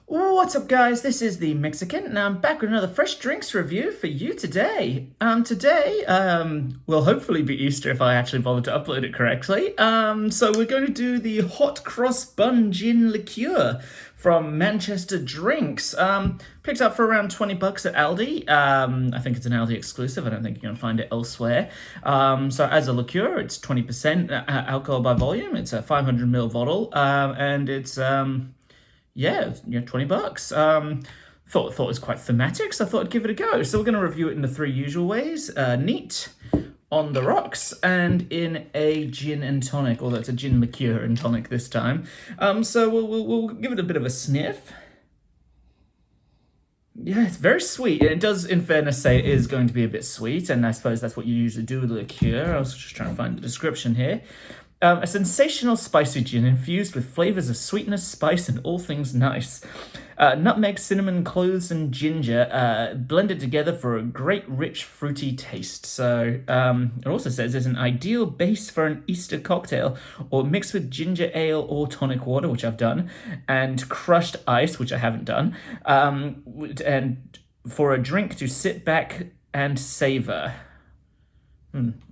What's up, guys? This is the Mexikent, and I'm back with another fresh drinks review for you today. Today will hopefully be Easter if I actually bother to upload it correctly. So we're going to do the hot cross bun gin liqueur from Manchester Drinks. Picked up for around 20 bucks at Aldi. I think it's an Aldi exclusive. I don't think you're gonna find it elsewhere. So as a liqueur, it's 20% alcohol by volume. It's a 500 ml bottle, and it's yeah, 20 bucks. Thought it was quite thematic, so I thought I'd give it a go. So we're going to review it in the three usual ways: neat, on the rocks, and in a gin and tonic. Although it's a gin liqueur and tonic this time. So we'll give it a bit of a sniff. Yeah, it's very sweet. It does, in fairness, say it is going to be a bit sweet, and I suppose that's what you usually do with a liqueur. I was just trying to find the description here. A sensational spicy gin infused with flavors of sweetness, spice, and all things nice. Nutmeg, cinnamon, cloves, and ginger blended together for a great, rich, fruity taste. So it also says it's an ideal base for an Easter cocktail, or mixed with ginger ale or tonic water, which I've done, and crushed ice, which I haven't done, and for a drink to sit back and savor.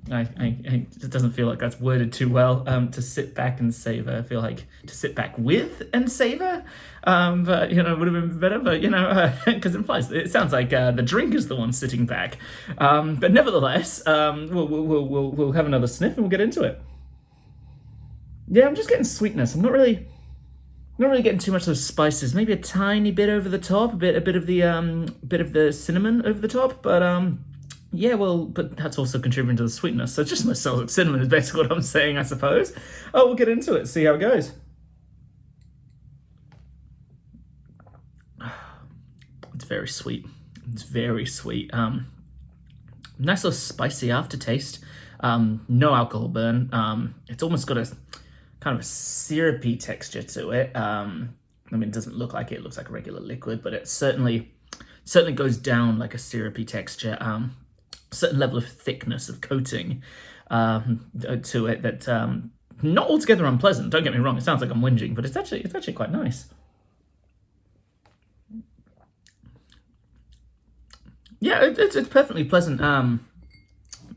It doesn't feel like that's worded too well. To sit back and savor. I feel like to sit back with and savor. But would have been better. But because it sounds like the drink is the one sitting back. But nevertheless, we'll have another sniff and we'll get into it. Yeah, I'm just getting sweetness. I'm not really getting too much of those spices. Maybe a tiny bit over the top, a bit of the cinnamon over the top, but yeah, well, but that's also contributing to the sweetness. So it just smells like cinnamon is basically what I'm saying, I suppose. Oh, we'll get into it, see how it goes. It's very sweet. It's very sweet. Nice little spicy aftertaste. No alcohol burn. It's almost got a kind of a syrupy texture to it. I mean, it doesn't look like it. It looks like a regular liquid, but it certainly goes down like a syrupy texture. Certain level of thickness of coating to it that not altogether unpleasant. Don't get me wrong; it sounds like I'm whinging, but it's actually quite nice. Yeah, it's perfectly pleasant.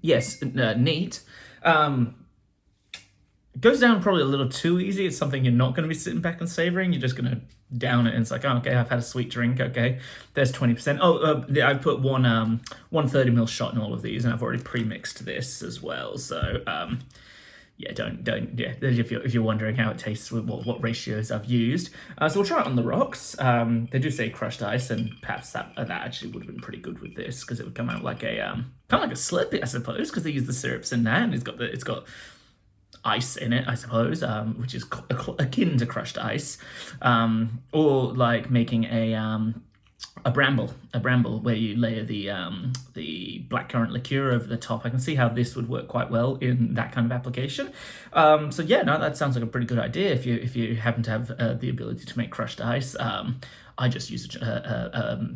Yes, neat. Goes down probably a little too easy. It's something you're not going to be sitting back and savoring. You're just going to down it, and it's like, oh, okay, I've had a sweet drink. Okay, there's 20%. Oh, I put one 30 ml shot in all of these, and I've already pre-mixed this as well. So yeah, don't yeah. If you're wondering how it tastes with what ratios I've used, so we'll try it on the rocks. They do say crushed ice, and perhaps that actually would have been pretty good with this because it would come out like a kind of like a Slurpee, I suppose, because they use the syrups in that, and it's got ice in it, I suppose, which is akin to crushed ice, or like making a bramble where you layer the blackcurrant liqueur over the top. I can see how this would work quite well in that kind of application. So yeah, no, that sounds like a pretty good idea if you happen to have the ability to make crushed ice. I just use a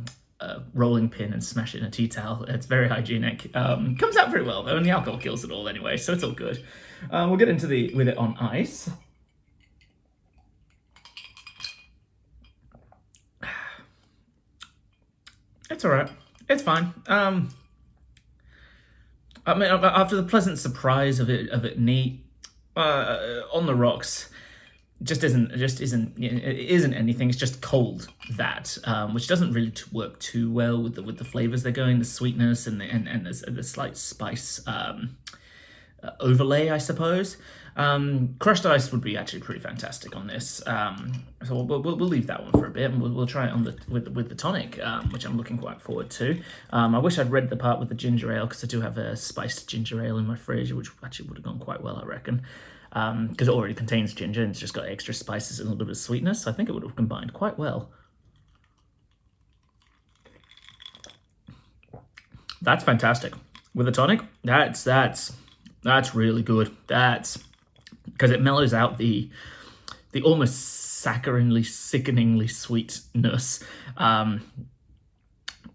rolling pin and smash it in a tea towel. It's very hygienic. Comes out very well though, and the alcohol kills it all anyway, so it's all good. We'll get into with it on ice. It's all right. It's fine. I mean, after the pleasant surprise of it neat on the rocks, it isn't anything. It's just cold that, which doesn't really work too well with the flavors they're going, the sweetness and the slight spice overlay, I suppose. Crushed ice would be actually pretty fantastic on this. So we'll leave that one for a bit, and we'll try it on with the tonic, which I'm looking quite forward to. I wish I'd read the part with the ginger ale, because I do have a spiced ginger ale in my fridge, which actually would have gone quite well, I reckon. Because it already contains ginger and it's just got extra spices and a little bit of sweetness. So I think it would have combined quite well. That's fantastic. With a tonic, that's really good. That's because it mellows out the almost saccharinely, sickeningly sweetness. So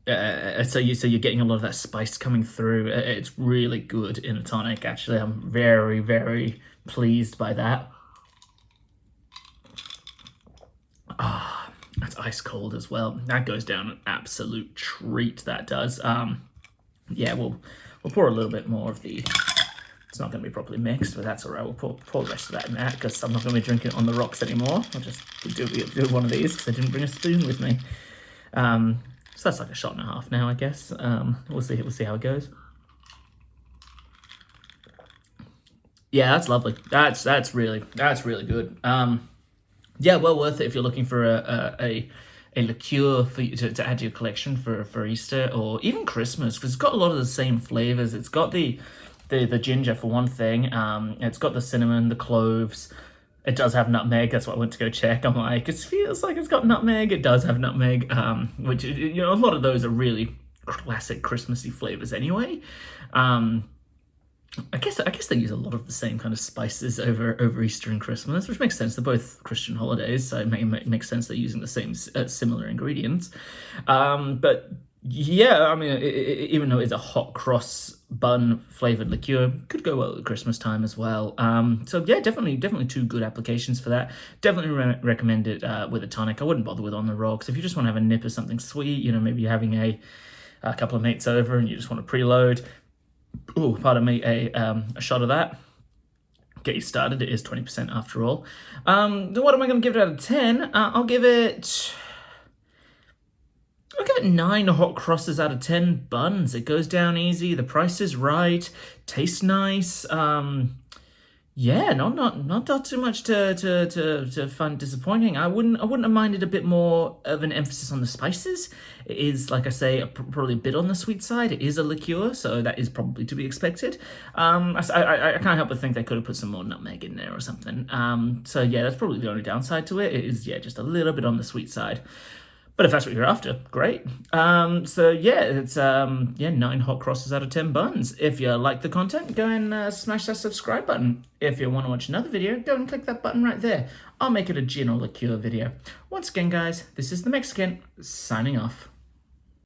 you're getting a lot of that spice coming through. It's really good in a tonic. Actually, I'm very, very pleased by that. That's it's ice cold as well. That goes down an absolute treat, that does. Yeah, we'll pour a little bit more of the... It's not going to be properly mixed, but that's all right. We'll pour the rest of that in there because I'm not going to be drinking it on the rocks anymore. I'll just do one of these because I didn't bring a spoon with me. So that's like a shot and a half now, I guess. We'll see how it goes. Yeah, that's lovely. That's really good. Yeah, well worth it if you're looking for a liqueur for you to add to your collection for Easter or even Christmas, because it's got a lot of the same flavors. It's got the ginger for one thing. It's got the cinnamon, the cloves. It does have nutmeg. That's what I went to go check. I'm like, it feels like it's got nutmeg. It does have nutmeg, which, you know, a lot of those are really classic Christmassy flavors anyway. I guess they use a lot of the same kind of spices over Easter and Christmas, which makes sense. They're both Christian holidays, so it makes sense they're using the same similar ingredients. But yeah, I mean, even though it's a hot cross bun flavored liqueur, could go well at Christmas time as well. So yeah, definitely two good applications for that. Definitely recommend it with a tonic. I wouldn't bother with on the rocks. If you just want to have a nip of something sweet, you know, maybe you're having a couple of mates over and you just want to preload. Oh, pardon me, a shot of that. Get you started. It is 20% after all. What am I going to give it out of 10? I'll give it 9 hot crosses out of 10 buns. It goes down easy. The price is right. Tastes nice. Yeah, not too much to find disappointing. I wouldn't have minded a bit more of an emphasis on the spices. It is, like I say, probably a bit on the sweet side. It is a liqueur, so that is probably to be expected. I can't help but think they could have put some more nutmeg in there or something. So yeah, that's probably the only downside to it. It is, yeah, just a little bit on the sweet side. But if that's what you're after, great. So yeah, it's 9 hot crosses out of 10 buns. If you like the content, go and smash that subscribe button. If you want to watch another video, go and click that button right there. I'll make it a gin or liqueur video. Once again, guys, this is the Mexikent signing off.